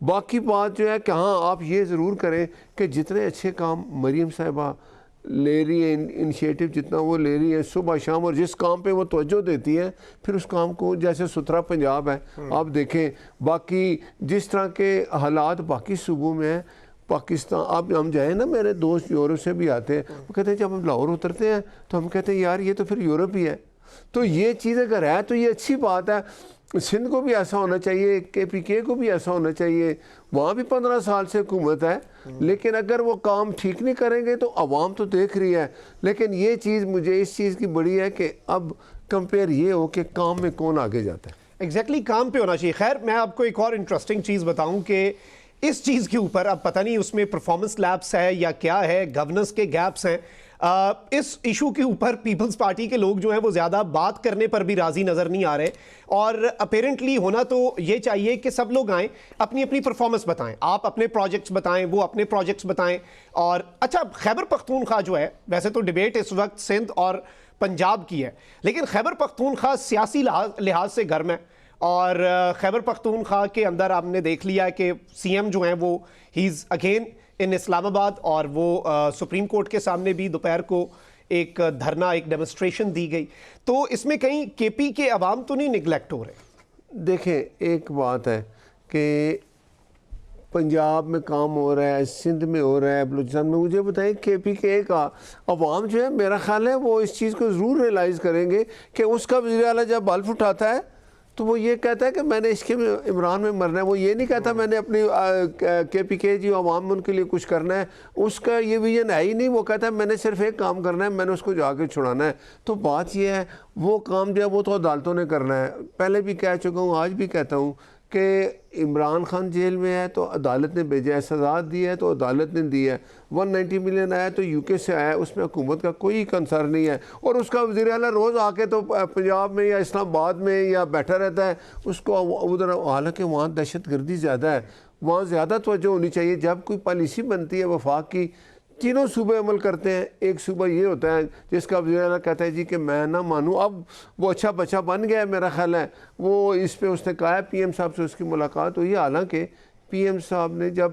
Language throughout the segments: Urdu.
باقی بات جو ہے کہ ہاں آپ یہ ضرور کریں کہ جتنے اچھے کام مریم صاحبہ لے رہی ہیں انیشیٹو جتنا وہ لے رہی ہے صبح شام, اور جس کام پہ وہ توجہ دیتی ہیں پھر اس کام کو, جیسے ستھرا پنجاب ہے آپ دیکھیں, باقی جس طرح کے حالات باقی صوبوں میں ہیں پاکستان, اب ہم جائیں نا, میرے دوست یورپ سے بھی آتے ہیں, وہ کہتے ہیں جب ہم لاہور اترتے ہیں تو ہم کہتے ہیں یار یہ تو پھر یورپ ہی ہے. تو یہ چیز اگر ہے تو یہ اچھی بات ہے. سندھ کو بھی ایسا ہونا چاہیے, KPK کو بھی ایسا ہونا چاہیے, وہاں بھی 15 سال سے حکومت ہے, لیکن اگر وہ کام ٹھیک نہیں کریں گے تو عوام تو دیکھ رہی ہے. لیکن یہ چیز مجھے اس چیز کی بڑی ہے کہ اب کمپیئر یہ ہو کہ کام میں کون آگے جاتا ہے. ایگزیکٹلی کام پہ ہونا چاہیے. خیر میں آپ کو ایک اور انٹرسٹنگ چیز بتاؤں کہ اس چیز کے اوپر اب پتہ نہیں اس میں پرفارمنس لیپس ہے یا کیا ہے, گورننس کے گیپس ہیں, اس ایشو کے اوپر پیپلز پارٹی کے لوگ جو ہیں وہ زیادہ بات کرنے پر بھی راضی نظر نہیں آ رہے, اور اپیرنٹلی ہونا تو یہ چاہیے کہ سب لوگ آئیں اپنی اپنی پرفارمنس بتائیں, آپ اپنے پروجیکٹس بتائیں, وہ اپنے پروجیکٹس بتائیں. اور اچھا خیبر پختونخوا جو ہے, ویسے تو ڈیبیٹ اس وقت سندھ اور پنجاب کی ہے, لیکن خیبر پختونخوا سیاسی لحاظ سے گرم ہے, اور خیبر پختونخوا کے اندر آپ نے دیکھ لیا کہ CM جو ہیں وہ ہی از اگین ان اسلام آباد, اور وہ سپریم کورٹ کے سامنے بھی دوپہر کو ایک دھرنا, ایک ڈیمونسٹریشن دی گئی. تو اس میں کہیں KP کے عوام تو نہیں نگلیکٹ ہو رہے؟ دیکھیں ایک بات ہے کہ پنجاب میں کام ہو رہا ہے, سندھ میں ہو رہا ہے, بلوچستان میں, مجھے بتائیں KPK کا عوام جو ہے میرا خیال ہے وہ اس چیز کو ضرور ریلائز کریں گے کہ اس کا وزیر اعلیٰ جب حلف اٹھاتا ہے تو وہ یہ کہتا ہے کہ میں نے اس کے عمران میں مرنا ہے. وہ یہ نہیں کہتا میں نے اپنی KPK جو عوام ان کے لیے کچھ کرنا ہے, اس کا یہ ویژن ہے ہی نہیں. وہ کہتا ہے میں نے صرف ایک کام کرنا ہے, میں نے اس کو جا کے چھڑانا ہے. تو بات یہ ہے وہ کام جو ہے وہ تو عدالتوں نے کرنا ہے. پہلے بھی کہہ چکا ہوں, آج بھی کہتا ہوں کہ عمران خان جیل میں ہے تو عدالت نے بھیجا ہے, سزا دی ہے تو عدالت نے دی ہے, 190 ملین آیا تو UK سے آیا, اس میں حکومت کا کوئی کنسرن نہیں ہے. اور اس کا وزیر اعلیٰ روز آ کے تو پنجاب میں یا اسلام آباد میں یا بیٹھا رہتا ہے, اس کو ادھر, حالانکہ وہاں دہشت گردی زیادہ ہے, وہاں زیادہ توجہ ہونی چاہیے. جب کوئی پالیسی بنتی ہے وفاق کی, تینوں صوبے عمل کرتے ہیں, ایک صوبہ یہ ہوتا ہے جس کا وزیر اعلیٰ کہتا ہے جی کہ میں نہ مانوں. اب وہ اچھا بچہ بن گیا ہے میرا خیال ہے, وہ اس پہ اس نے کہا ہے, PM صاحب سے اس کی ملاقات ہوئی. حالانکہ PM صاحب نے جب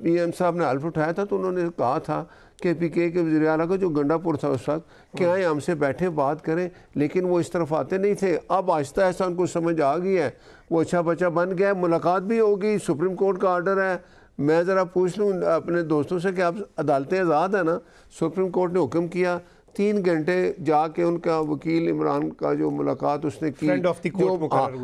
PM صاحب نے حلف اٹھایا تھا تو انہوں نے کہا تھا KPK کے وزیر اعلیٰ کا جو گنڈا پور تھا اس وقت, کہ آئیں ہم سے بیٹھے بات کریں, لیکن وہ اس طرف آتے نہیں تھے. اب آہستہ آہستہ ان کو سمجھ آ گئی ہے, وہ اچھا بچہ بن گیا ہے, ملاقات بھی ہوگی, سپریم کورٹ کا آرڈر ہے. میں ذرا پوچھ لوں اپنے دوستوں سے کہ آپ عدالتیں آزاد ہیں نا, سپریم کورٹ نے حکم کیا 3 گھنٹے جا کے ان کا وکیل عمران کا جو ملاقات اس نے کی,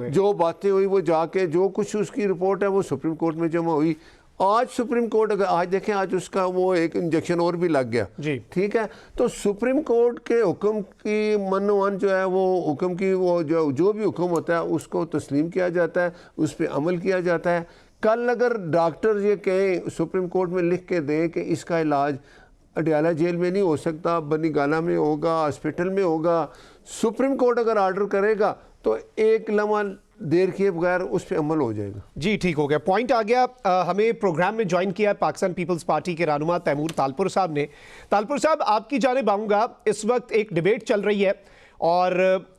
جو باتیں ہوئی وہ جا کے جو کچھ اس کی رپورٹ ہے وہ سپریم کورٹ میں جمع ہوئی. آج سپریم کورٹ, اگر آج دیکھیں آج اس کا وہ ایک انجیکشن اور بھی لگ گیا, ٹھیک ہے. تو سپریم کورٹ کے حکم کی من جو ہے وہ حکم کی وہ جو بھی حکم ہوتا ہے اس کو تسلیم کیا جاتا ہے, اس پہ عمل کیا جاتا ہے. کل اگر ڈاکٹر یہ کہیں سپریم کورٹ میں لکھ کے دیں کہ اس کا علاج اڈیالہ جیل میں نہیں ہو سکتا, بنی گالا میں ہوگا, ہاسپٹل میں ہوگا, سپریم کورٹ اگر آرڈر کرے گا تو ایک لمحہ دیر کیے بغیر اس پہ عمل ہو جائے گا. جی ٹھیک ہو گیا, پوائنٹ آ گیا. ہمیں پروگرام میں جوائن کیا ہے پاکستان پیپلز پارٹی کے رہنما تیمور تالپور صاحب نے. تالپور صاحب آپ کی جانب آؤں گا, اس وقت ایک ڈیبیٹ چل رہی ہے, اور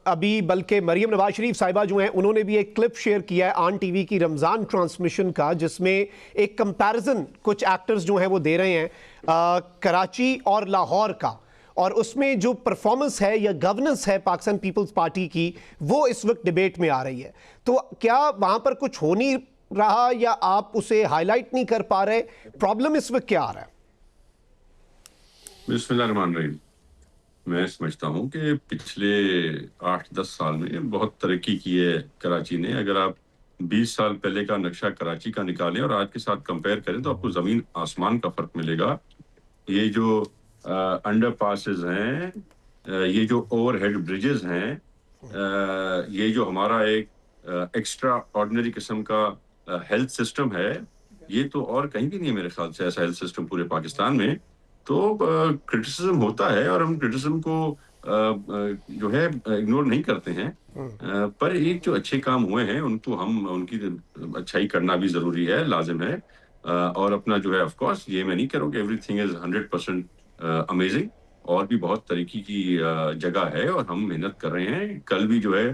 ابھی بلکہ مریم نواز شریف صاحبہ جو ہیں انہوں نے بھی ایک کلپ شیئر کیا ہے آن TV کی رمضان ٹرانسمیشن کا, جس میں ایک کمپیرزن کچھ ایکٹرز جو ہیں وہ دے رہے ہیں کراچی اور لاہور کا, اور اس میں جو پرفارمنس ہے یا گورننس ہے پاکستان پیپلز پارٹی کی وہ اس وقت ڈیبیٹ میں آ رہی ہے. تو کیا وہاں پر کچھ ہو نہیں رہا یا آپ اسے ہائی لائٹ نہیں کر پا رہے؟ پرابلم اس وقت کیا آ رہا ہے؟ بسم اللہ الرحمن الرحیم. میں سمجھتا ہوں کہ پچھلے 8-10 سال میں بہت ترقی کی ہے کراچی نے. اگر آپ 20 سال پہلے کا نقشہ کراچی کا نکالیں اور آج کے ساتھ کمپیئر کریں تو آپ کو زمین آسمان کا فرق ملے گا. یہ جو انڈر پاسز ہیں, یہ جو اوور ہیڈ بریجز ہیں, یہ جو ہمارا ایک ایکسٹرا آرڈنری قسم کا ہیلتھ سسٹم ہے, یہ تو اور کہیں بھی نہیں ہے میرے خیال سے ایسا ہیلتھ سسٹم پورے پاکستان میں. تو کرٹیسزم ہوتا ہے اور ہم کرٹیسزم کو جو ہے اگنور نہیں کرتے ہیں, پر ایک جو اچھے کام ہوئے ہیں ان کو ہم ان کی اچھائی کرنا بھی ضروری ہے, لازم ہے. اور اپنا جو ہے آف کورس یہ میں نہیں کروں کہ ایوری تھنگ از 100% امیزنگ, اور بھی بہت ترقی کی جگہ ہے اور ہم محنت کر رہے ہیں. کل بھی جو ہے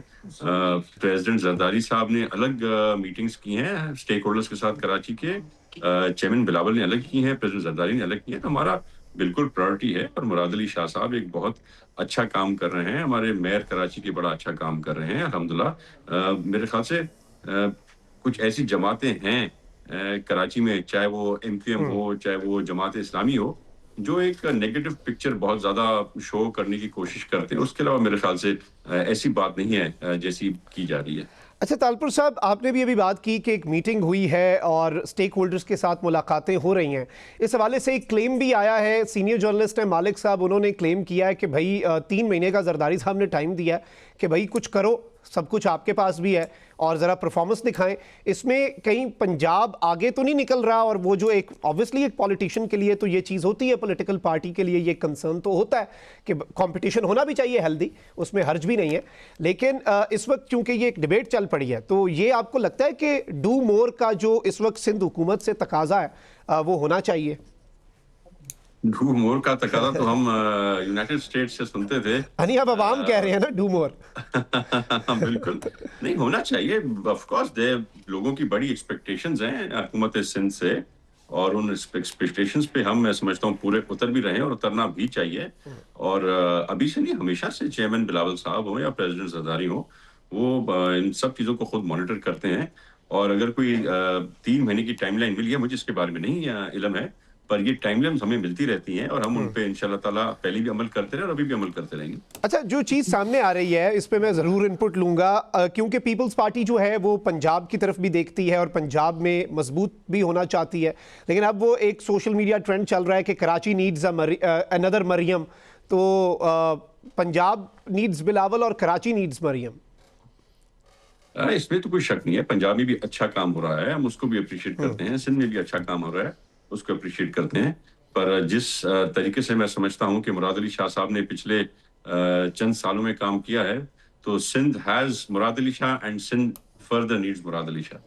پریزیڈنٹ زرداری صاحب نے الگ میٹنگز کی ہیں اسٹیک ہولڈرز کے ساتھ کراچی کے, چیئرمین بلاول نے الگ کی ہیں, پریزیڈنٹ زرداری نے الگ کی ہیں. تو ہمارا بالکل پرائرٹی ہے, اور مراد علی شاہ صاحب ایک بہت اچھا کام کر رہے ہیں. ہمارے میئر کراچی کے بڑا اچھا کام کر رہے ہیں الحمدللہ. میرے خیال سے کچھ ایسی جماعتیں ہیں کراچی میں, چاہے وہ MQM ہو, چاہے وہ جماعت اسلامی ہو, جو ایک نیگیٹو پکچر بہت زیادہ شو کرنے کی کوشش کرتے ہیں. اس کے علاوہ میرے خیال سے ایسی بات نہیں ہے جیسی کی جا رہی ہے. اچھا طالپور صاحب, آپ نے بھی ابھی بات کی کہ ایک میٹنگ ہوئی ہے اور اسٹیک ہولڈرز کے ساتھ ملاقاتیں ہو رہی ہیں. اس حوالے سے ایک کلیم بھی آیا ہے, سینئر جرنلسٹ ہیں مالک صاحب, انہوں نے کلیم کیا ہے کہ بھائی 3 مہینے کا زرداری صاحب نے ٹائم دیا ہے کہ بھائی کچھ کرو, سب کچھ آپ کے پاس بھی ہے اور ذرا پرفارمنس دکھائیں. اس میں کہیں پنجاب آگے تو نہیں نکل رہا, اور وہ جو ایک آبویسلی ایک پولیٹیشین کے لیے تو یہ چیز ہوتی ہے, پولیٹیکل پارٹی کے لیے یہ کنسرن تو ہوتا ہے کہ کمپٹیشن ہونا بھی چاہیے ہیلدی, اس میں حرج بھی نہیں ہے. لیکن اس وقت چونکہ یہ ایک ڈیبیٹ چل پڑی ہے, تو یہ آپ کو لگتا ہے کہ ڈو مور کا جو اس وقت سندھ حکومت سے تقاضا ہے وہ ہونا چاہیے؟ ڈو مور کا تقاضا تو ہم یونائٹڈ اسٹیٹس سے سنتے تھے. نہیں, اب عوام کہہ رہے ہیں نا ڈو مور. بالکل نہیں ہونا چاہیے. آف کورس لوگوں کی بڑی ایکسپیکٹیشنز ہیں حکومت سندھ سے, اور ان ایکسپیکٹیشنز پہ ہم, میں سمجھتا ہوں, پورے اتر بھی رہے ہیں اور اترنا بھی چاہیے. اور ابھی سے نہیں, ہمیشہ سے چیئرمین بلاول صاحب ہوں یا پریزیڈنٹ زرداری ہوں, وہ ان سب چیزوں کو خود مانیٹر کرتے ہیں. اور اگر کوئی 3 مہینے کی ٹائم لائن ملی ہے, مجھے اس کے بارے میں نہیں علم ہے, پر یہ ٹائم لائنز ہمیں ملتی رہتی ہیں اور ہم ان پہ انشاءاللہ تعالیٰ پہلے بھی عمل کرتے رہے اور ابھی بھی عمل کرتے رہیں گے. اچھا, جو چیز سامنے آ رہی ہے اس پہ میں ضرور انپٹ لوں گا, کیونکہ پیپلز پارٹی جو ہے وہ پنجاب کی طرف بھی دیکھتی ہے اور پنجاب میں مضبوط بھی ہونا چاہتی ہے. لیکن اب وہ ایک سوشل میڈیا ٹرینڈ چل رہا ہے کہ کراچی نیڈز another مریم, تو پنجاب نیڈز بلاول اور کراچی نیڈز مریم. اس میں تو کوئی شک نہیں ہے, پنجاب میں بھی اچھا کام ہو رہا ہے, ہم اس کو بھی اپریشیٹ کرتے ہیں. سندھ میں بھی اچھا کام ہو رہا ہے, اس کو اپریشیٹ کرتے ہیں. پر جس طریقے سے میں سمجھتا ہوں کہ مراد علی شاہ صاحب نے پچھلے چند سالوں میں کام کیا ہے, تو Sindh has Murad Ali Shah and Sindh further needs Murad Ali Shah.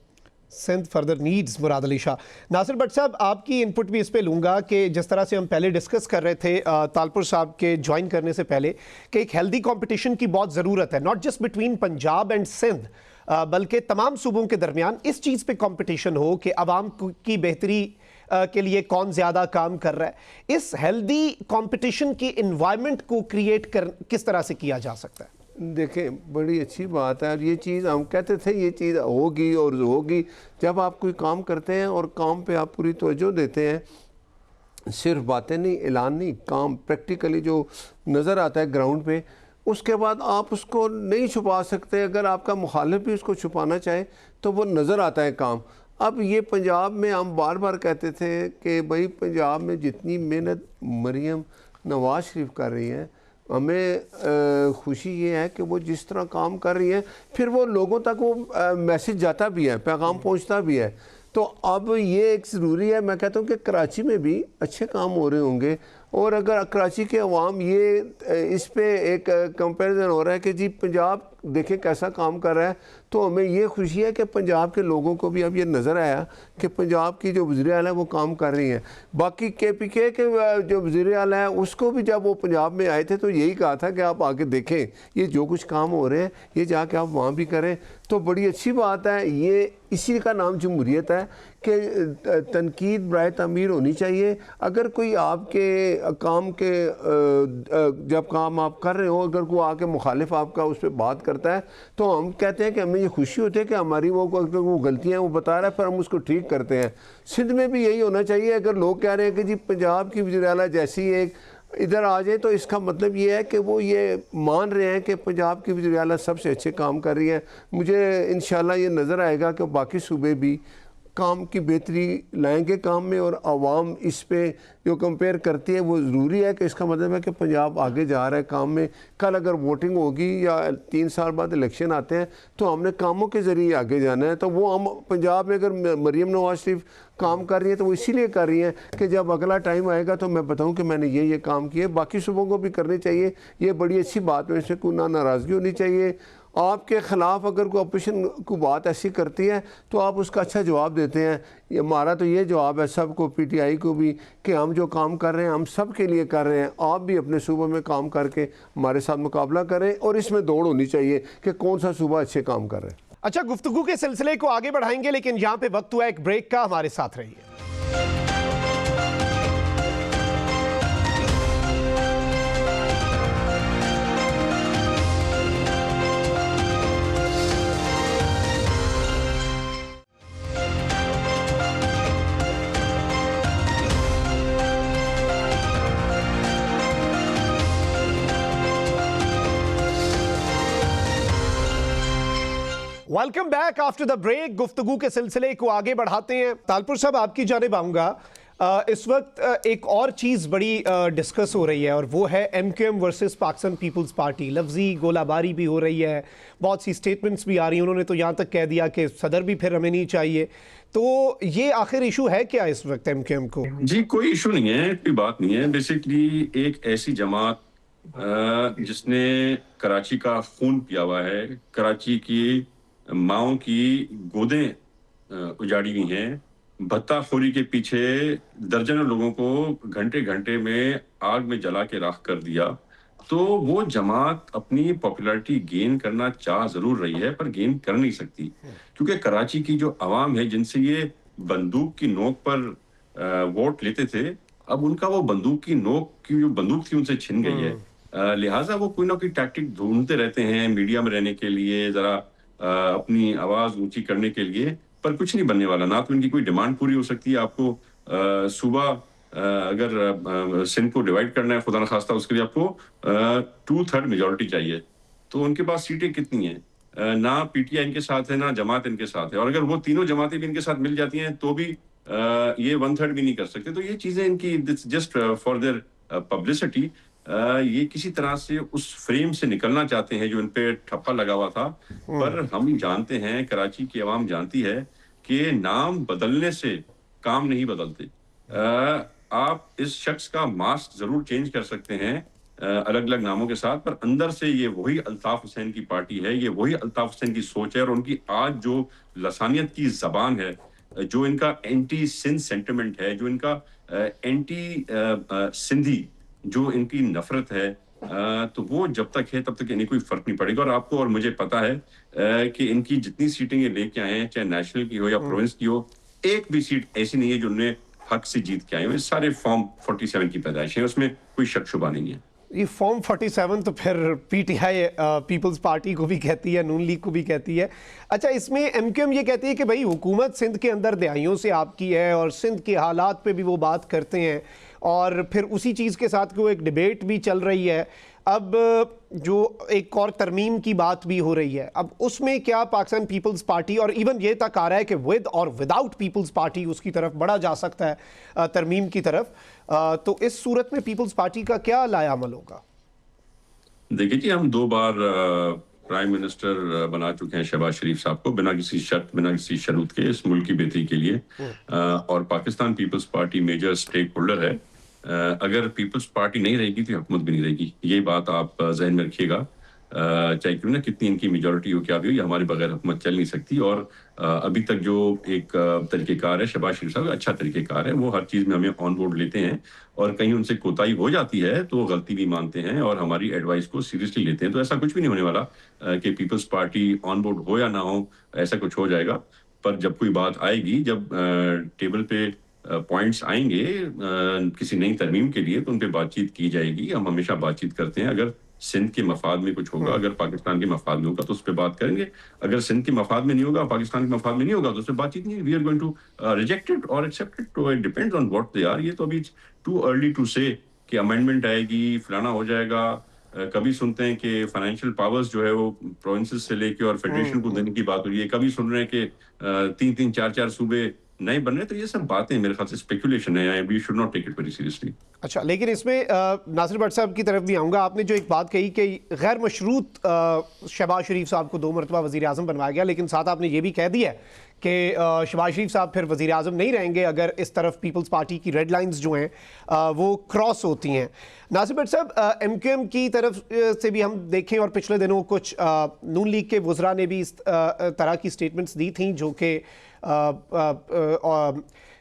Sindh further needs Murad Ali Shah. Nasir but صاحب, آپ کی انپٹ بھی اس پہ لوں گا کہ جس طرح سے ہم پہلے ڈسکس کر رہے تھے طالپور صاحب کے جوائن کرنے سے پہلے, کہ ایک ہیلدی کمپٹیشن کی بہت ضرورت ہے, not just between Punjab and Sindh, بلکہ تمام صوبوں کے درمیان اس چیز پہ کمپٹیشن ہو کہ عوام کی بہتری کے لیے کون زیادہ کام کر رہا ہے. اس ہیلدی کمپٹیشن کی انوائرمنٹ کو کریٹ کس طرح سے کیا جا سکتا ہے؟ دیکھیں, بڑی اچھی بات ہے, اور یہ چیز ہم کہتے تھے یہ چیز ہوگی اور ہوگی. جب آپ کوئی کام کرتے ہیں اور کام پہ آپ پوری توجہ دیتے ہیں, صرف باتیں نہیں, اعلان نہیں, کام پریکٹیکلی جو نظر آتا ہے گراؤنڈ پہ, اس کے بعد آپ اس کو نہیں چھپا سکتے. اگر آپ کا مخالف بھی اس کو چھپانا چاہے تو وہ نظر آتا ہے کام. اب یہ پنجاب میں ہم بار بار کہتے تھے کہ بھائی پنجاب میں جتنی محنت مریم نواز شریف کر رہی ہیں, ہمیں خوشی یہ ہے کہ وہ جس طرح کام کر رہی ہیں, پھر وہ لوگوں تک وہ میسج جاتا بھی ہے, پیغام پہنچتا بھی ہے. تو اب یہ ایک ضروری ہے, میں کہتا ہوں کہ کراچی میں بھی اچھے کام ہو رہے ہوں گے, اور اگر کراچی کے عوام یہ اس پہ ایک کمپیریزن ہو رہا ہے کہ جی پنجاب دیکھیں کیسا کام کر رہا ہے, تو ہمیں یہ خوشی ہے کہ پنجاب کے لوگوں کو بھی اب یہ نظر آیا کہ پنجاب کی جو وزیر اعلیٰ ہے وہ کام کر رہی ہیں. باقی KPK کے جو وزیر اعلیٰ ہے اس کو بھی جب وہ پنجاب میں آئے تھے تو یہی کہا تھا کہ آپ آگے دیکھیں یہ جو کچھ کام ہو رہے ہیں یہ جا کے آپ وہاں بھی کریں. تو بڑی اچھی بات ہے, یہ اسی کا نام جمہوریت ہے کہ تنقید برائے تعمیر ہونی چاہیے. اگر کوئی آپ کے کام کے جب کام آپ کر رہے ہو, اگر کوئی آ کے مخالف آپ کا اس پہ بات کرتا ہے تو ہم کہتے ہیں کہ ہمیں یہ خوشی ہوتی ہے کہ ہماری وہ غلطیاں وہ بتا رہا ہے, پھر ہم اس کو ٹھیک کرتے ہیں. سندھ میں بھی یہی ہونا چاہیے. اگر لوگ کہہ رہے ہیں کہ جی پنجاب کی وزیر اعلیٰ جیسی ایک ادھر آ جائے, تو اس کا مطلب یہ ہے کہ وہ یہ مان رہے ہیں کہ پنجاب کی وزیر اعلیٰ سب سے اچھے کام کر رہی ہے. مجھے انشاءاللہ یہ نظر آئے گا کہ باقی صوبے بھی کام کی بہتری لائیں گے کام میں, اور عوام اس پہ جو کمپیئر کرتی ہے وہ ضروری ہے کہ اس کا مطلب ہے کہ پنجاب آگے جا رہا ہے کام میں. کل اگر ووٹنگ ہوگی یا 3 سال بعد الیکشن آتے ہیں تو ہم نے کاموں کے ذریعے آگے جانا ہے. تو وہ ہم پنجاب میں اگر مریم نواز شریف کام کر رہی ہے تو وہ اسی لیے کر رہی ہیں کہ جب اگلا ٹائم آئے گا تو میں بتاؤں کہ میں نے یہ کام کیے. باقی صوبوں کو بھی کرنے چاہیے, یہ بڑی اچھی بات ہے, اس سے کوئی ناراضگی ہونی چاہیے. آپ کے خلاف اگر کوئی اپوزیشن کو بات ایسی کرتی ہے تو آپ اس کا اچھا جواب دیتے ہیں. ہمارا تو یہ جواب ہے سب کو, پی ٹی آئی کو بھی, کہ ہم جو کام کر رہے ہیں ہم سب کے لیے کر رہے ہیں. آپ بھی اپنے صوبے میں کام کر کے ہمارے ساتھ مقابلہ کریں, اور اس میں دوڑ ہونی چاہیے کہ کون سا صوبہ اچھے کام کر رہے ہیں. اچھا, گفتگو کے سلسلے کو آگے بڑھائیں گے, لیکن یہاں پہ وقت ہوا ایک بریک کا. ہمارے ساتھ رہیے. Welcome back after the break. گفتگو کے سلسلے کو آگے بڑھاتے ہیں. تالپور صاحب, آپ کی جانب آؤں گا. اس وقت ایک اور چیز بڑی ڈسکس ہو رہی ہے, اور وہ ہے ایم کیو ایم ورسز پاکستان پیپلز پارٹی. لفظی گولہ باری بھی ہو رہی ہے, بہت سی سٹیٹمنٹس بھی آ رہی ہیں. انہوں نے تو یہاں تک کہہ دیا کہ صدر بھی پھر ہمیں نہیں چاہیے. تو یہ آخر ایشو ہے کیا اس وقت ایم کیو ایم کو؟ جی کوئی ایشو نہیں ہے, کوئی بات نہیں ہے. بیسیکلی ایک ایسی جماعت جس نے کراچی کا خون پیا ہوا ہے, کراچی کی ماؤں کی گودیں اجاڑی ہوئی ہیں, بھتہ خوری کے پیچھے درجنوں لوگوں کو گھنٹے گھنٹے میں آگ میں جلا کے راکھ کر دیا. تو وہ جماعت اپنی پاپولیرٹی گین کرنا چاہ ضرور رہی ہے, پر گین کر نہیں سکتی, کیونکہ کراچی کی جو عوام ہے جن سے یہ بندوق کی نوک پر ووٹ لیتے تھے, اب ان کا وہ بندوق کی نوک کی جو بندوق تھی ان سے چھن گئی ہے. لہٰذا وہ کوئی نہ کوئی ٹیکٹک ڈھونڈتے رہتے ہیں میڈیا میں رہنے کے لیے, ذرا اپنی آواز اونچی کرنے کے لیے, پر کچھ نہیں بننے والا. نہ تو ان کی کوئی ڈیمانڈ پوری ہو سکتی ہے. آپ کو صوبہ اگر سندھ کو ڈیوائیڈ کرنا ہے خدا نخواستہ, اس کے لیے آپ کو 2/3 میجورٹی چاہیے. تو ان کے پاس سیٹیں کتنی ہیں؟ نہ پی ٹی آئی ان کے ساتھ ہے, نہ جماعت ان کے ساتھ ہے, اور اگر وہ تینوں جماعتیں بھی ان کے ساتھ مل جاتی ہیں تو بھی یہ 1/3 بھی نہیں کر سکتے. تو یہ چیزیں ان کی جسٹ فار دیئر پبلسٹی, یہ کسی طرح سے اس فریم سے نکلنا چاہتے ہیں جو ان پہ ٹھپا لگا ہوا تھا. پر ہم جانتے ہیں, کراچی کی عوام جانتی ہے کہ نام بدلنے سے کام نہیں بدلتے. آپ اس شخص کا ماسک ضرور چینج کر سکتے ہیں الگ الگ ناموں کے ساتھ, پر اندر سے یہ وہی الطاف حسین کی پارٹی ہے, یہ وہی الطاف حسین کی سوچ ہے. اور ان کی آج جو لسانیت کی زبان ہے, جو ان کا اینٹی سندھ سینٹیمنٹ ہے, جو ان کا اینٹی سندھی جو ان کی نفرت ہے, تو وہ جب تک ہے تب تک انہیں کوئی فرق نہیں پڑے گا. اور آپ کو اور مجھے پتا ہے کہ ان کی جتنی سیٹیں یہ لے کے آئے ہیں, چاہے نیشنل کی ہو یا پروونس کی ہو, ایک بھی سیٹ ایسی نہیں ہے جو انہیں حق سے جیت کے آئے ہیں. سارے فارم 47 کی پیدائش ہیں, اس میں کوئی شک شبہ نہیں ہے. یہ فارم 47 تو پھر پی ٹی آئی پیپلز پارٹی کو بھی کہتی ہے, نون لیگ کو بھی کہتی ہے. اچھا, اس میں ایم کیو ایم یہ کہتی ہے کہ بھائی حکومت سندھ کے اندر دہائیوں سے آپ کی ہے, اور سندھ کے حالات پہ بھی وہ بات کرتے ہیں, اور پھر اسی چیز کے ساتھ وہ ایک ڈیبیٹ بھی چل رہی ہے. اب جو ایک اور ترمیم کی بات بھی ہو رہی ہے, اب اس میں کیا پاکستان پیپلز پارٹی, اور ایون یہ تک آ رہا ہے کہ ود اور وداؤٹ پیپلز پارٹی اس کی طرف بڑھا جا سکتا ہے, ترمیم کی طرف, تو اس صورت میں پیپلز پارٹی کا کیا لایا عمل ہوگا؟ دیکھیے جی, ہم 2 بار پرائم منسٹر بنا چکے ہیں شہباز شریف صاحب کو, بنا کسی شرط بنا کسی شروط کے, اس ملک کی بہتری کے لیے. اور پاکستان پیپلز پارٹی میجر سٹیک ہولڈر ہے. اگر پیپلز پارٹی نہیں رہے گی تو حکومت بھی نہیں رہے گی. یہ بات آپ ذہن میں رکھیے گا. چاہے کیوں نہ کتنی ان کی میجورٹی ہو, کیا بھی ہو, یہ ہمارے بغیر حکومت چل نہیں سکتی. اور ابھی تک جو ایک طریقہ کار ہے شہباز شریف صاحب, اچھا طریقہ کار ہے. وہ ہر چیز میں ہمیں آن بورڈ لیتے ہیں, اور کہیں ان سے کوتاہی ہو جاتی ہے تو غلطی بھی مانتے ہیں اور ہماری ایڈوائس کو سیریسلی لیتے ہیں. تو ایسا کچھ بھی نہیں ہونے والا کہ پیپلز پارٹی آن بورڈ ہو یا نہ ہو, ایسا کچھ ہو جائے گا. پر جب کوئی بات آئے گی, جب ٹیبل پہ پوائنٹس آئیں گے کسی نئی ترمیم کے لیے, تو ان پہ بات چیت کی جائے گی. ہم ہمیشہ بات چیت کرتے ہیں. اگر سندھ کے مفاد میں کچھ ہوگا, اگر پاکستان کے مفاد میں ہوگا تو اس پہ بات کریں گے. اگر سندھ کے مفاد میں نہیں ہوگا, پاکستان کے مفاد میں نہیں ہوگا, تو اس پہ بات چیت نہیں ہے. We are going to reject it اور ایکسیپٹ اٹ. تو it depends on what they are. یہ تو ابھی ٹو ارلی ٹو سے کہ امینڈمنٹ آئے گی, فلانا ہو جائے گا. کبھی سنتے ہیں کہ فائنینشیل پاورز جو ہے وہ پروونسز سے لے کے اور فیڈریشن کو دینے کی بات ہو رہی ہے. کبھی سن رہے ہیں کہ 3-3 4-4 صوبے نہیں بن رہے. تو یہ سب باتیں میرے خیال سے اسپیکولیشن ہے. We should not take it very seriously. اچھا, لیکن اس میں ناصر بٹ صاحب کی طرف بھی آؤں گا. آپ نے جو ایک بات کہی کہ غیر مشروط شہباز شریف صاحب کو 2 مرتبہ وزیر اعظم بنوایا گیا, لیکن ساتھ آپ نے یہ بھی کہہ دیا کہ شہباز شریف صاحب پھر وزیر اعظم نہیں رہیں گے اگر اس طرف پیپلز پارٹی کی ریڈ لائنز جو ہیں وہ کراس ہوتی ہیں. ناصر بٹ صاحب, ایم کیو ایم کی طرف سے بھی ہم دیکھیں اور پچھلے دنوں کچھ نون لیگ کے وزراء نے بھی اس طرح کی سٹیٹمنٹس دی تھیں جو کہ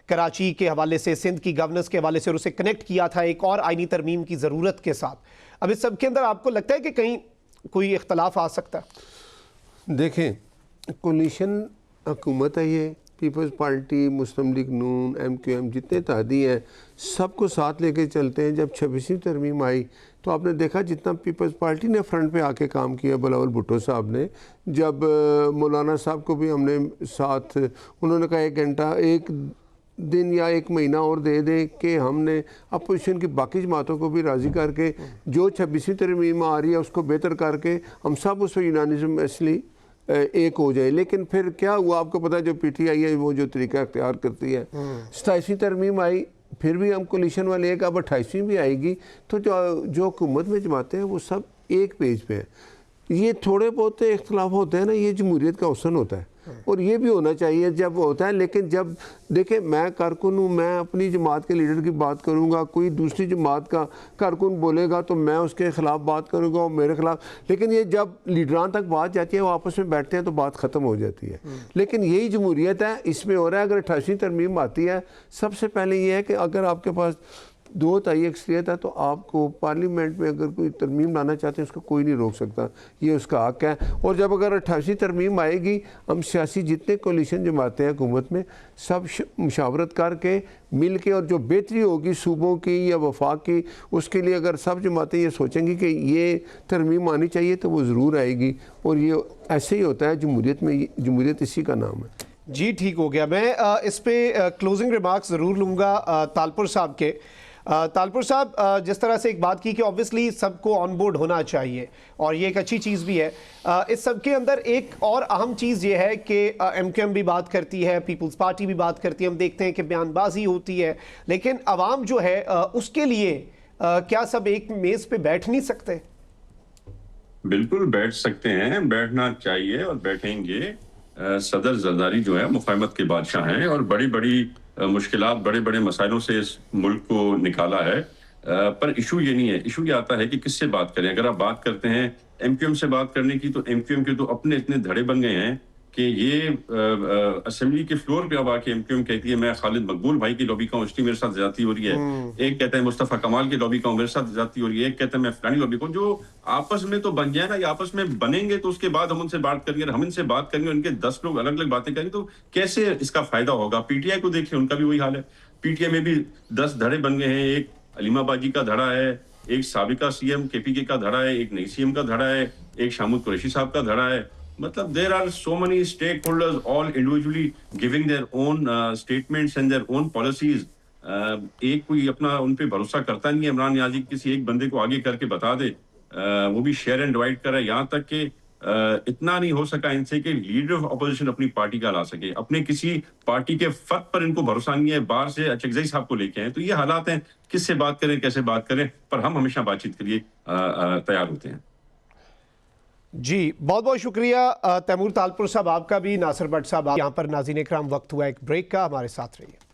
کراچی کے حوالے سے, سندھ کی گورننس کے حوالے سے, اور اسے کنیکٹ کیا تھا ایک اور آئینی ترمیم کی ضرورت کے ساتھ. اب اس سب کے اندر آپ کو لگتا ہے کہ کہیں کوئی اختلاف آ سکتا ہے؟ دیکھیں, کولیشن حکومت ہے, یہ پیپلز پارٹی, مسلم لیگ نون, ایم کیو ایم, جتنے اتحادی ہیں سب کو ساتھ لے کے چلتے ہیں. جب 26ویں ترمیم آئی تو آپ نے دیکھا جتنا پیپلز پارٹی نے فرنٹ پہ آ کے کام کیا, بلاول بھٹو صاحب نے, جب مولانا صاحب کو بھی ہم نے ساتھ, انہوں نے کہا 1 گھنٹہ, 1 دن یا 1 مہینہ اور دے دیں کہ ہم نے اپوزیشن کی باقی جماعتوں کو بھی راضی کر کے جو 26ویں ترمیم آ رہی ہے اس کو بہتر کر کے ہم سب اس پہ یونانزم ایسلی ایک ہو جائے. لیکن پھر کیا ہوا آپ کو پتا, جو پی ٹی آئی ہے وہ جو طریقہ اختیار کرتی ہے. 27ویں ترمیم آئی, پھر بھی ہم کولیشن والے ایک, اب 28ویں بھی آئے گی, تو جو حکومت میں جماعتیں ہیں وہ سب ایک پیج پہ ہیں. یہ تھوڑے بہت اختلاف ہوتے ہیں نا, یہ جمہوریت کا حسن ہوتا ہے اور یہ بھی ہونا چاہیے جب ہوتا ہے. لیکن جب دیکھیں میں کارکن ہوں, میں اپنی جماعت کے لیڈر کی بات کروں گا, کوئی دوسری جماعت کا کارکن بولے گا تو میں اس کے خلاف بات کروں گا اور میرے خلاف. لیکن یہ جب لیڈران تک بات جاتی ہے, وہ آپس میں بیٹھتے ہیں تو بات ختم ہو جاتی ہے. لیکن یہی جمہوریت ہے, اس میں ہو رہا ہے. اگر 28ویں ترمیم آتی ہے, سب سے پہلے یہ ہے کہ اگر آپ کے پاس 2/3 اکثریت ہے تو آپ کو پارلیمنٹ میں اگر کوئی ترمیم لانا چاہتے ہیں اس کو کوئی نہیں روک سکتا, یہ اس کا حق ہے. اور جب اگر 28ویں ترمیم آئے گی, ہم سیاسی جتنے کولیشن جماعتیں ہیں حکومت میں, سب مشاورت کر کے مل کے, اور جو بہتری ہوگی صوبوں کی یا وفاق کی, اس کے لیے اگر سب جماعتیں یہ سوچیں گی کہ یہ ترمیم آنی چاہیے تو وہ ضرور آئے گی. اور یہ ایسے ہی ہوتا ہے جمہوریت میں, جمہوریت اسی کا نام ہے. جی ٹھیک ہو گیا. میں اس پہ کلوزنگ ریمارکس ضرور لوں گا تالپور صاحب کے. تالپور صاحب, جس طرح سے ایک بات کی کہ obviously سب کو آن بورڈ ہونا چاہیے اور یہ ایک اچھی چیز بھی ہے, اس سب کے اندر ایک اور اہم چیز یہ ہے کہ ایم کیو ایم بھی بات کرتی ہے, پیپلز پارٹی بھی بات کرتی ہے, ہم دیکھتے ہیں کہ بیان بازی ہوتی ہے, لیکن عوام جو ہے اس کے لیے کیا سب ایک میز پہ بیٹھ نہیں سکتے؟ بالکل بیٹھ سکتے ہیں, بیٹھنا چاہیے اور بیٹھیں گے. صدر زرداری جو ہے مفاہمت کے بادشاہ ہیں اور بڑی بڑی مشکلات, بڑے بڑے مسائلوں سے اس ملک کو نکالا ہے. پر ایشو یہ نہیں ہے, ایشو یہ آتا ہے کہ کس سے بات کریں. اگر آپ بات کرتے ہیں ایم کیو ایم سے بات کرنے کی, تو ایم کیو ایم کے تو اپنے اتنے دھڑے بن گئے ہیں کہ یہ اسمبلی کے فلور پہ اب آ کے ایم کیو ایم کہتی ہے میں خالد مقبول بھائی کی لابی کا ہوں, اس کی میرے ساتھ زیادتی ہو رہی ہے. ایک کہتا ہے مصطفیٰ کمال کی لابی کا ہوں, میرے ساتھ زیادتی ہو رہی ہے. ایک کہتا ہے میں فلانی لابی کا ہوں. جو آپس میں تو بن جائے نا, یہ آپس میں بنیں گے تو اس کے بعد ہم ان سے بات کریں گے, ہم ان سے بات کریں گے, ان کے 10 لوگ الگ الگ باتیں کریں گے, تو کیسے اس کا فائدہ ہوگا؟ پی ٹی آئی کو دیکھیں, ان کا بھی وہی حال ہے. پی ٹی آئی میں بھی 10 دھڑے بن گئے ہیں. ایک علیمہ باجی کا دھڑا ہے, ایک سابقہ سی ایم کے پی کے کا دھڑا ہے, ایک نئی سی ایم کا دھڑا ہے, ایک شامود قریشی صاحب کا دھڑا ہے. مطلب there are so many stakeholders all individually giving their own statements and their own policies. ایک کوئی اپنا ان پہ بھروسہ کرتا نہیں ہے. عمران نیازی کسی ایک بندے کو آگے کر کے بتا دے, وہ بھی شیئر اینڈ ڈیوائڈ کرے. یہاں تک کہ اتنا نہیں ہو سکا ان سے کہ لیڈر آف اپوزیشن اپنی پارٹی کا لا سکے. اپنے کسی پارٹی کے فرد پر ان کو بھروسہ نہیں ہے. باہر سے اچکزئی صاحب کو لے کے آئے. تو یہ حالات ہیں, کس سے بات کریں, کیسے بات کریں, پر ہم ہمیشہ بات چیت کے لیے تیار ہوتے ہیں. جی بہت بہت شکریہ تیمور تالپور صاحب آپ کا بھی. ناصر بٹ صاحب, یہاں پر ناظرین اکرام وقت ہوا ایک بریک کا, ہمارے ساتھ رہیے.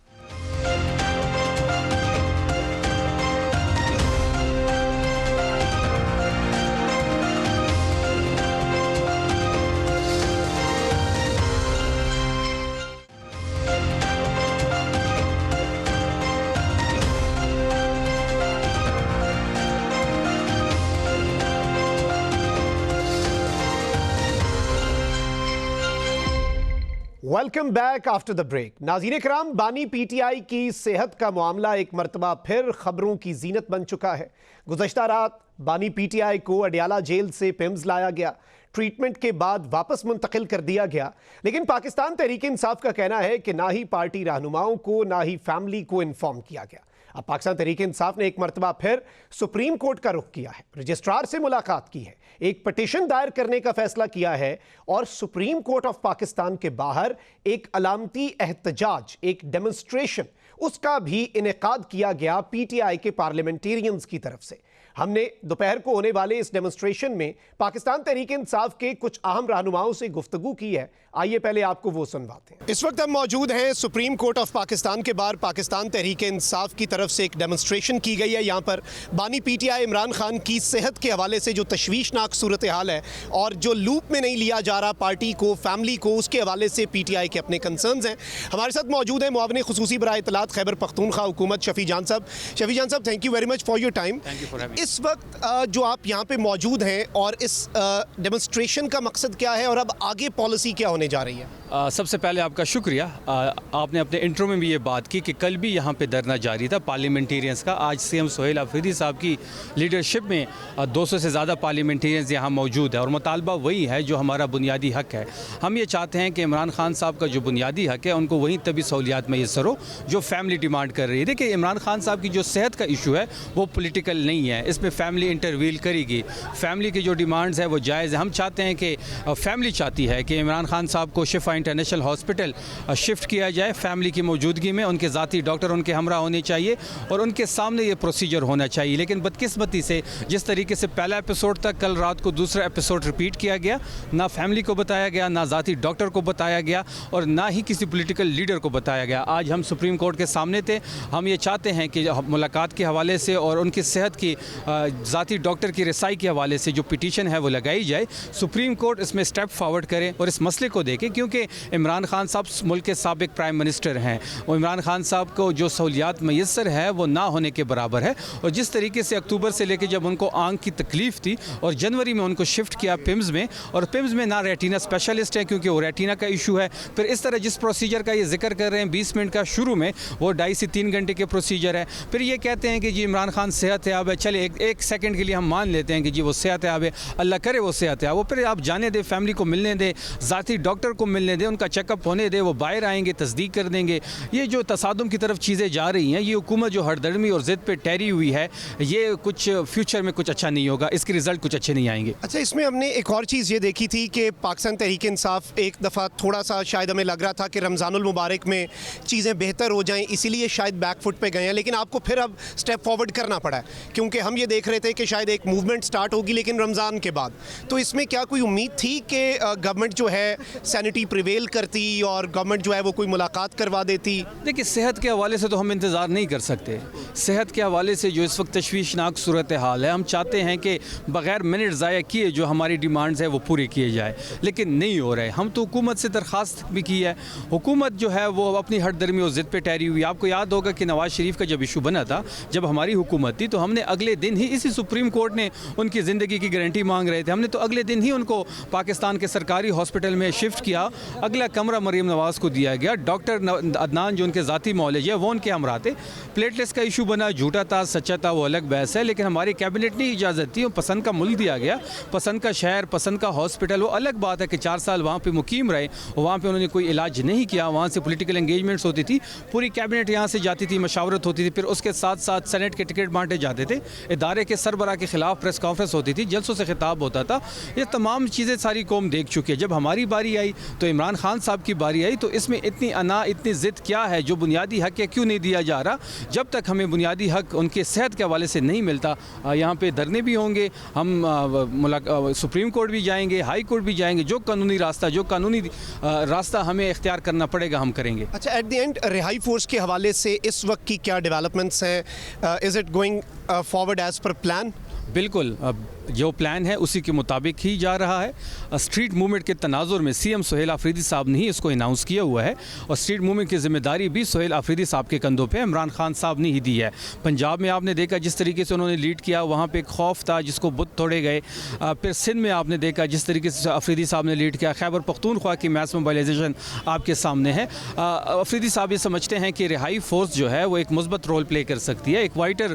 Welcome back after the break. ناظرین اکرام, بانی پی ٹی آئی کی صحت کا معاملہ ایک مرتبہ پھر خبروں کی زینت بن چکا ہے. گزشتہ رات بانی پی ٹی آئی کو اڈیالہ جیل سے پیمز لایا گیا, ٹریٹمنٹ کے بعد واپس منتقل کر دیا گیا. لیکن پاکستان تحریک انصاف کا کہنا ہے کہ نہ ہی پارٹی رہنماؤں کو نہ ہی فیملی کو انفارم کیا گیا. اب پاکستان تحریک انصاف نے ایک مرتبہ پھر سپریم کورٹ کا رخ کیا ہے, رجسٹرار سے ملاقات کی ہے, ایک پٹیشن دائر کرنے کا فیصلہ کیا ہے اور سپریم کورٹ آف پاکستان کے باہر ایک علامتی احتجاج, ایک ڈیمونسٹریشن, اس کا بھی انعقاد کیا گیا پی ٹی آئی کے پارلیمنٹیرینز کی طرف سے. ہم نے دوپہر کو ہونے والے اس ڈیمونسٹریشن میں پاکستان تحریک انصاف کے کچھ اہم رہنماؤں سے گفتگو کی ہے. آئیے پہلے آپ کو وہ سنواتے ہیں. اس وقت ہم موجود ہیں سپریم کورٹ آف پاکستان کے باہر. پاکستان تحریک انصاف کی طرف سے ایک ڈیمونسٹریشن کی گئی ہے. یہاں پر بانی پی ٹی آئی عمران خان کی صحت کے حوالے سے جو تشویشناک صورتحال ہے اور جو لوپ میں نہیں لیا جا رہا پارٹی کو, فیملی کو, اس کے حوالے سے پی ٹی آئی کے اپنے کنسرنز ہیں. ہمارے ساتھ موجود ہیں معاون خصوصی برائے اطلاعات خیبر پختونخوا حکومت شفیع جان صاحب. شفیع جان صاحب, thank you very much for your time. اس وقت جو آپ یہاں پہ موجود ہیں اور اس ڈیمونسٹریشن کا مقصد کیا ہے اور اب آگے پالیسی کیا ہونے جا رہی ہے؟ سب سے پہلے آپ کا شکریہ. آپ نے اپنے انٹرو میں بھی یہ بات کی کہ کل بھی یہاں پہ دھرنا جاری تھا پارلیمنٹیرینز کا. آج سی ایم سہیل آفریدی صاحب کی لیڈرشپ میں 200 سے زیادہ پارلیمنٹیرینز یہاں موجود ہے اور مطالبہ وہی ہے جو ہمارا بنیادی حق ہے. ہم یہ چاہتے ہیں کہ عمران خان صاحب کا جو بنیادی حق ہے ان کو وہیں طبی سہولیات میسر ہو جو فیملی ڈیمانڈ کر رہی ہے. دیکھیں, عمران خان صاحب کی جو صحت کا ایشو ہے وہ پولیٹیکل نہیں ہے. اس میں فیملی انٹرویل کرے گی. فیملی کی جو ڈیمانڈز ہے وہ جائز ہے. ہم چاہتے ہیں کہ فیملی چاہتی ہے کہ عمران خان صاحب کو شفا انٹرنیشنل ہاسپٹل شفٹ کیا جائے فیملی کی موجودگی میں. ان کے ذاتی ڈاکٹر ان کے ہمراہ ہونے چاہیے اور ان کے سامنے یہ پروسیجر ہونا چاہیے. لیکن بدقسمتی سے جس طریقے سے پہلا ایپیسوڈ تک, کل رات کو دوسرا ایپیسوڈ ریپیٹ کیا گیا, نہ فیملی کو بتایا گیا, نہ ذاتی ڈاکٹر کو بتایا گیا اور نہ ہی کسی پولیٹیکل لیڈر کو بتایا گیا. آج ہم سپریم کورٹ کے سامنے تھے. ہم یہ چاہتے ہیں کہ ملاقات کے حوالے سے اور ان کی صحت کی ذاتی ڈاکٹر کی رسائی کے حوالے سے جو پٹیشن ہے وہ لگائی جائے. سپریم کورٹ اس میں اسٹیپ فارورڈ کرے اور اس مسئلے کو دیکھے, کیونکہ عمران خان صاحب ملک کے سابق پرائم منسٹر ہیں. اور عمران خان صاحب کو جو سہولیات میسر ہے وہ نہ ہونے کے برابر ہے. اور جس طریقے سے اکتوبر سے لے کے جب ان کو آنکھ کی تکلیف تھی اور جنوری میں ان کو شفٹ کیا پمز میں, اور پمز میں نہ ریٹینا اسپیشلسٹ ہے کیونکہ وہ ریٹینا کا ایشو ہے. پھر اس طرح جس پروسیجر کا یہ ذکر کر رہے ہیں 20 منٹ کا, شروع میں وہ 2.5 سے 3 گھنٹے کے پروسیجر ہے. پھر یہ کہتے ہیں کہ جی عمران خان صحت یاب ہے. چلے ایک سیکنڈ کے لیے ہم مان لیتے ہیں کہ جی وہ صحت یاب ہے, اللہ کرے وہ صحت یاب. وہ پھر آپ جانے دیں, فیملی کو ملنے دیں, ذاتی ڈاکٹر کو ملنے دیں, ان کا چیک اپ ہونے دیں, وہ باہر آئیں گے, تصدیق کر دیں گے. یہ جو تصادم کی طرف چیزیں جا رہی ہیں, یہ حکومت جو ہردرمی اور ضد پہ ٹھہری ہوئی ہے, یہ کچھ فیوچر میں کچھ اچھا نہیں ہوگا. اس کے رزلٹ کچھ اچھے نہیں آئیں گے. اچھا, اس میں ہم نے ایک اور چیز یہ دیکھی تھی کہ پاکستان تحریک انصاف ایک دفعہ تھوڑا سا شاید ہمیں لگ رہا تھا کہ رمضان المبارک میں چیزیں بہتر ہو جائیں, اسی لیے شاید بیک فٹ پہ گئے ہیں. لیکن آپ کو پھر اب اسٹیپ فارورڈ کرنا پڑا ہے, کیونکہ ہم یہ دیکھ رہے تھے کہ شاید ایک موومنٹ سٹارٹ ہوگی لیکن رمضان کے بعد. تو اس میں کیا کوئی امید تھی کہ گورنمنٹ جو ہے سینٹی پریویل کرتی اور گورنمنٹ جو ہے وہ کوئی ملاقات کروا دیتی؟ دیکھیے, صحت کے حوالے سے تو ہم انتظار نہیں کر سکتے. صحت کے حوالے سے جو اس وقت تشویشناک صورتحال ہے, ہم چاہتے ہیں کہ بغیر منٹ ضائع کیے جو ہماری ڈیمانڈز ہیں وہ پوری کیے جائے, لیکن نہیں ہو رہے. ہم تو حکومت سے درخواست بھی کی ہے. حکومت جو ہے وہ اپنی ہٹ درمی اور ضد پہ ٹھہری ہوئی. آپ کو یاد ہوگا کہ نواز شریف کا جب ایشو بنا تھا, جب ہماری حکومت تھی, تو ہم نے اگلے دن ہی, اسی سپریم کورٹ نے ان کی زندگی کی گارنٹی مانگ رہے تھے, ہم نے تو اگلے دن ہی ان کو پاکستان کے سرکاری ہاسپٹل میں شفٹ کیا. اگلا کمرہ مریم نواز کو دیا گیا. ڈاکٹر عدنان جو ان کے ذاتی معالج ہے وہ ان کے ہمراہ تھے. پلیٹلیٹس کا ایشو بنا, جھوٹا تھا سچا تھا وہ الگ بحث ہے, لیکن ہماری کیبنٹ نے اجازت دی. پسند کا ملک دیا گیا, پسند کا شہر, پسند کا ہاسپٹل. وہ الگ بات ہے کہ 4 سال وہاں پہ مقیم رہے, وہاں پہ انہوں نے کوئی علاج نہیں کیا. وہاں سے پولیٹیکل انگیجمنٹس ہوتی تھی, پوری کیبنٹ یہاں سے جاتی تھی, مشاورت ہوتی تھی, پھر اس کے ساتھ ساتھ سینٹ کے ٹکٹ بانٹے جاتے تھے, ادارے کے سربراہ کے خلاف پریس کانفرنس ہوتی تھی, جلسوں سے خطاب ہوتا تھا. یہ تمام چیزیں ساری قوم دیکھ چکی ہے. جب ہماری باری آئی تو عمران خان صاحب کی باری آئی, تو اس میں اتنی انا, اتنی ضد کیا ہے؟ جو بنیادی حق ہے کیوں نہیں دیا جا رہا؟ جب تک ہمیں بنیادی حق ان کے صحت کے حوالے سے نہیں ملتا, یہاں پہ دھرنے بھی ہوں گے, ہم سپریم کورٹ بھی جائیں گے, ہائی کورٹ بھی جائیں گے. جو قانونی راستہ ہمیں اختیار کرنا پڑے گا ہم کریں گے. اچھا, ایٹ دی اینڈ رہائی فورس کے حوالے سے اس وقت کی کیا ڈیولپمنٹس ہیں؟ Is it going forward as per plan? بالکل, جو پلان ہے اسی کے مطابق ہی جا رہا ہے. اسٹریٹ موومنٹ کے تناظر میں سی ایم سہیل آفریدی صاحب نے ہی اس کو اناؤنس کیا ہوا ہے, اور اسٹریٹ موومنٹ کی ذمہ داری بھی سہیل آفریدی صاحب کے کندھوں پہ عمران خان صاحب نے ہی دی ہے. پنجاب میں آپ نے دیکھا جس طریقے سے انہوں نے لیڈ کیا, وہاں پہ ایک خوف تھا جس کو بت توڑے گئے. پھر سندھ میں آپ نے دیکھا جس طریقے سے آفریدی صاحب نے لیڈ کیا. خیبر پختونخوا کی میس موبائلائزیشن آپ کے سامنے ہے. آفریدی صاحب یہ سمجھتے ہیں کہ رہائی فورس جو ہے وہ ایک مثبت رول پلے کر سکتی ہے, ایک وائٹر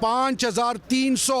5300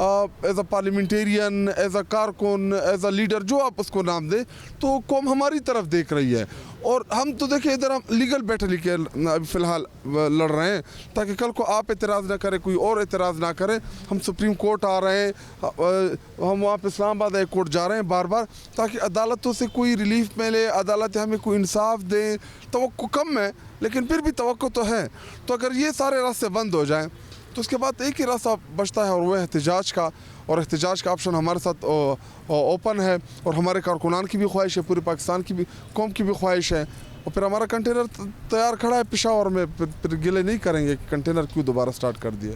as a parliamentarian, as a کارکن، ایز اے لیڈر، جو آپ اس کو نام دیں، تو قوم ہماری طرف دیکھ رہی ہے. اور ہم تو دیکھیں ادھر ہم لیگل بیٹل کے فی الحال لڑ رہے ہیں تاکہ کل کو آپ اعتراض نہ کریں، کوئی اور اعتراض نہ کریں. ہم سپریم کورٹ آ رہے ہیں، ہم وہاں پہ اسلام آباد ہائی کورٹ جا رہے ہیں بار بار، تاکہ عدالتوں سے کوئی ریلیف ملے، عدالت ہمیں کوئی انصاف دیں. توقع کم ہے لیکن پھر بھی توقع تو ہے. تو اگر یہ سارے راستے بند ہو جائیں تو اس کے بعد ایک ہی راستہ بچتا ہے، اور وہ احتجاج کا. اور احتجاج کا آپشن ہمارے ساتھ اوپن ہے، اور ہمارے کارکنان کی بھی خواہش ہے، پورے پاکستان کی بھی قوم کی بھی خواہش ہے. اور پھر ہمارا کنٹینر تیار کھڑا ہے پشاور میں، پھر گلے نہیں کریں گے کہ کنٹینر کیوں دوبارہ سٹارٹ کر دیا.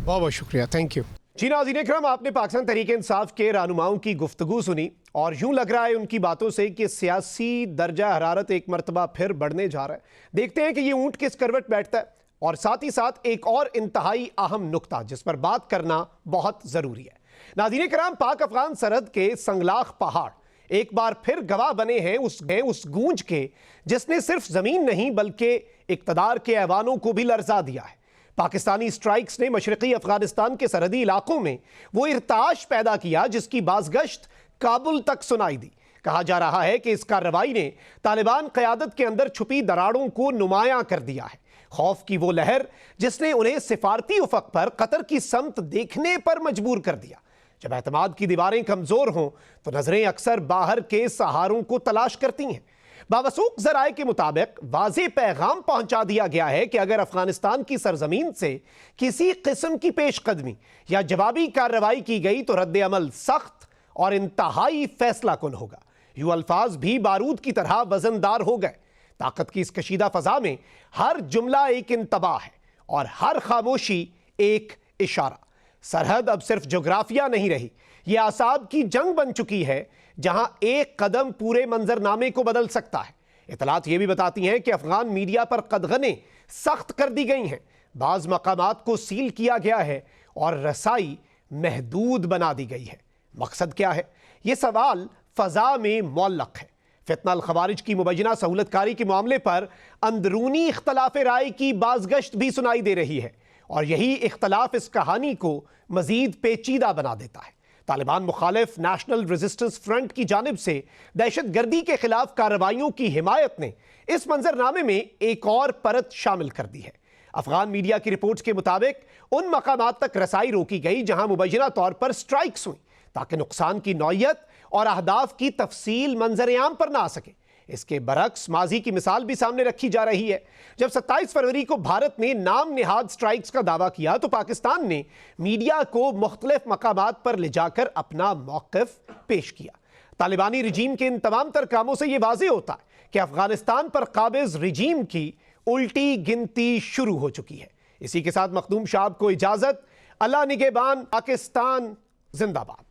بہت بہت شکریہ، تھینک یو. جی ناظرین اکرام، آپ نے پاکستان تحریک انصاف کے رہنماؤں کی گفتگو سنی، اور یوں لگ رہا ہے ان کی باتوں سے کہ سیاسی درجہ حرارت ایک مرتبہ پھر بڑھنے جا رہا ہے. دیکھتے ہیں کہ یہ اونٹ کس کروٹ بیٹھتا ہے. اور ساتھ ہی ساتھ ایک اور انتہائی اہم نقطہ جس پر بات کرنا بہت ضروری ہے. ناظرین کرام، پاک افغان سرحد کے سنگلاخ پہاڑ ایک بار پھر گواہ بنے ہیں اس گونج کے جس نے صرف زمین نہیں بلکہ اقتدار کے ایوانوں کو بھی لرزا دیا ہے. پاکستانی اسٹرائکس نے مشرقی افغانستان کے سرحدی علاقوں میں وہ ارتعاش پیدا کیا جس کی بازگشت کابل تک سنائی دی. کہا جا رہا ہے کہ اس کارروائی نے طالبان قیادت کے اندر چھپی دراڑوں کو نمایاں کر دیا ہے. خوف کی وہ لہر جس نے انہیں سفارتی افق پر قطر کی سمت دیکھنے پر مجبور کر دیا. جب اعتماد کی دیواریں کمزور ہوں تو نظریں اکثر باہر کے سہاروں کو تلاش کرتی ہیں. باوثوق ذرائع کے مطابق واضح پیغام پہنچا دیا گیا ہے کہ اگر افغانستان کی سرزمین سے کسی قسم کی پیش قدمی یا جوابی کارروائی کی گئی تو رد عمل سخت اور انتہائی فیصلہ کن ہوگا. یوں الفاظ بھی بارود کی طرح وزندار ہو گئے. طاقت کی اس کشیدہ فضا میں ہر جملہ ایک انتباہ ہے اور ہر خاموشی ایک اشارہ. سرحد اب صرف جغرافیہ نہیں رہی، یہ اعصاب کی جنگ بن چکی ہے جہاں ایک قدم پورے منظرنامے کو بدل سکتا ہے. اطلاعات یہ بھی بتاتی ہیں کہ افغان میڈیا پر قدغنیں سخت کر دی گئی ہیں، بعض مقامات کو سیل کیا گیا ہے اور رسائی محدود بنا دی گئی ہے. مقصد کیا ہے؟ یہ سوال فضا میں معلق ہے. فتنہ الخوارج کی مبینہ سہولت کاری کے معاملے پر اندرونی اختلاف رائے کی بازگشت بھی سنائی دے رہی ہے، اور یہی اختلاف اس کہانی کو مزید پیچیدہ بنا دیتا ہے. طالبان مخالف نیشنل ریزسٹنس فرنٹ کی جانب سے دہشت گردی کے خلاف کارروائیوں کی حمایت نے اس منظرنامے میں ایک اور پرت شامل کر دی ہے. افغان میڈیا کی رپورٹس کے مطابق ان مقامات تک رسائی روکی گئی جہاں مبینہ طور پر سٹرائکس ہوئیں تاکہ نقصان کی نوعیت اور اہداف کی تفصیل منظر عام پر نہ آ سکے. اس کے برعکس ماضی کی مثال بھی سامنے رکھی جا رہی ہے. جب 27 فروری کو بھارت نے نام نہاد سٹرائکس کا دعویٰ کیا تو پاکستان نے میڈیا کو مختلف مقامات پر لے جا کر اپنا موقف پیش کیا. طالبانی رجیم کے ان تمام تر کاموں سے یہ واضح ہوتا ہے کہ افغانستان پر قابض رجیم کی الٹی گنتی شروع ہو چکی ہے. اسی کے ساتھ مخدوم شعب کو اجازت. اللہ نگہبان. پاکستان زندہ باد.